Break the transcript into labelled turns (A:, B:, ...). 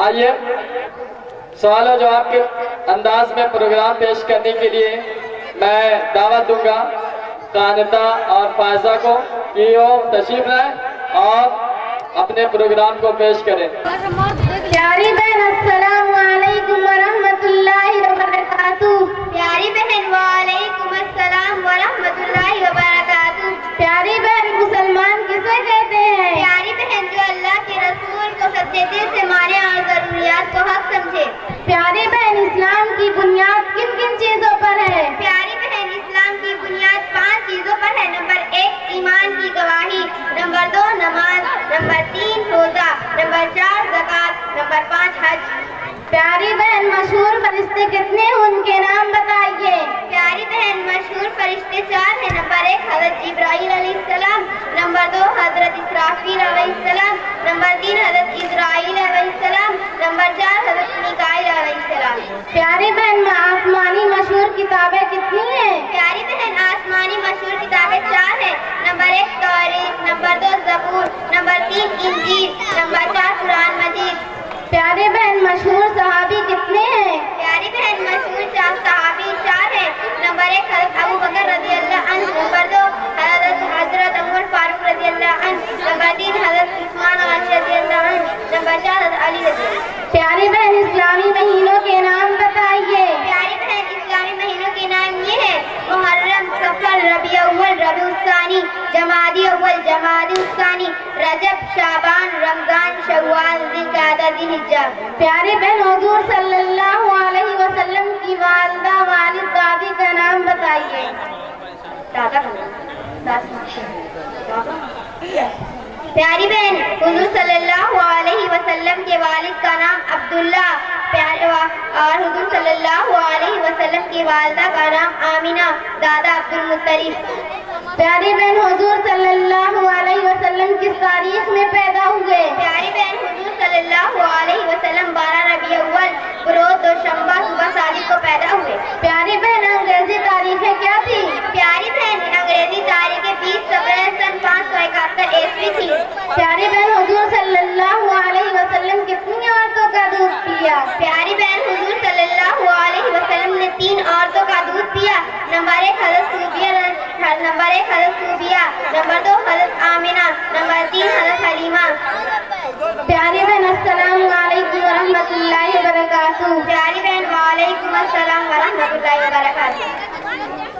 A: آئیے سوال و جواب کے انداز میں پروگرام پیش کرنے کے لیے میں دعوت دوں گا قانتا اور فائزہ کو کہ وہ تشریف لائیں اور اپنے پروگرام کو پیش کریں۔
B: پیاری بہن السلام علیکم ورحمۃ اللہ وبرکاتہ۔ پیاری بہن وعلیکم السلام ورحمۃ اللہ وبرکاتہ۔ پیاری بہن مسلمان کسے کہتے ہیں؟ پیاری بہن جو اللہ کے رسول کو سچے دل سے مانے اور ضروریات کو حق سمجھے۔ پیاری بہن اسلام کی بنیاد کن کن چیزوں پر ہے؟ پیاری بہن اسلام کی بنیاد 5 چیزوں پر ہے۔ نمبر 1 ایمان کی گواہی، نمبر 2 نماز، نمبر 3 روزہ، نمبر 4 زکوٰۃ، نمبر 5 حج۔ پیاری بہن مشہور فرشتے کتنے ہیں ان کے نام بتائیے؟ پیاری بہن مشہور فرشتے 4 ہیں۔ نمبر 1 حضرت جبرائیل علیہ السلام، نمبر 2 حضرت اسرافیل علیہ السلام، نمبر 3 حضرت اسرائیل علیہ السلام، نمبر 4 حضرت میکائیل علیہ السلام۔ پیاری بہن آسمانی مشہور کتابیں کتنی ہیں؟ پیاری بہن آسمانی مشہور کتابیں 4 ہیں۔ نمبر 1 توریت، نمبر 2 زبور، نمبر 3 انجیل، نمبر 4 قرآن مجید۔ پیاری بہن مشہور صحابی کتنے ہیں؟ پیاری بہن مشہور صحابی 4 ہیں۔ نمبر 1 حضرت ابو بکر رضی اللہ عنہ، نمبر 2 حضرت عمر فاروق رضی اللہ عنہ، نمبر 3 حضرت عثمان غنی رضی اللہ عنہ، نمبر 4 حضرت علی رضی اللہ عنہ۔ پیاری بہن اسلامی مہینوں کے نام بتائیے۔ پیاری بہن اسلامی مہینوں کے نام یہ ہے محرم، صفر، ربیع اول، ربیع الثانی، جمادی اول، جمادی الثانی، رجب، شعبان، رمضان، شوال، ذوالقعدہ، ذوالحجہ۔ پیاری بہن حضور صلی اللہ علیہ وسلم کی والدہ، والد، دادی کا نام بتائیے۔ پیاری بہن حضور صلی اللہ علیہ وسلم کے والد کا نام عبداللہ اور حضور صلی اللہ علیہ وسلم کی والدہ کا نام آمینہ، دادا عبد المطلب۔ پیاری بہن حضور صلی اللہ علیہ وسلم کس تاریخ میں پیدا ہوئے؟ پیاری بہن حضور صلی اللہ علیہ وسلم 12 ربیع اول روز دوشنبہ صبح صادق کو پیدا ہوئے۔ پیاری بہن انگریزی تاریخیں کیا تھی؟ پیاری بہن انگریزی تاریخیں 20 اپریل سن 571 عیسوی تھی۔ پیاری بہن حضور صلی اللہ علیہ وسلم کتنی عورتوں کا دودھ پیا؟ پیاری بہن حضور صلی اللہ علیہ وسلم نے 3 عورتوں کا دودھ پیا۔ نمبر 1 حضرت صوبیہ، نمبر 2 حضرت آمینہ، نمبر 3 حضرت حلیمہ۔ پیاری بہن السلام علیکم ورحمۃ اللہ وبرکاتہ۔ پیاری بہن وعلیکم السلام ورحمۃ اللہ وبرکاتہ۔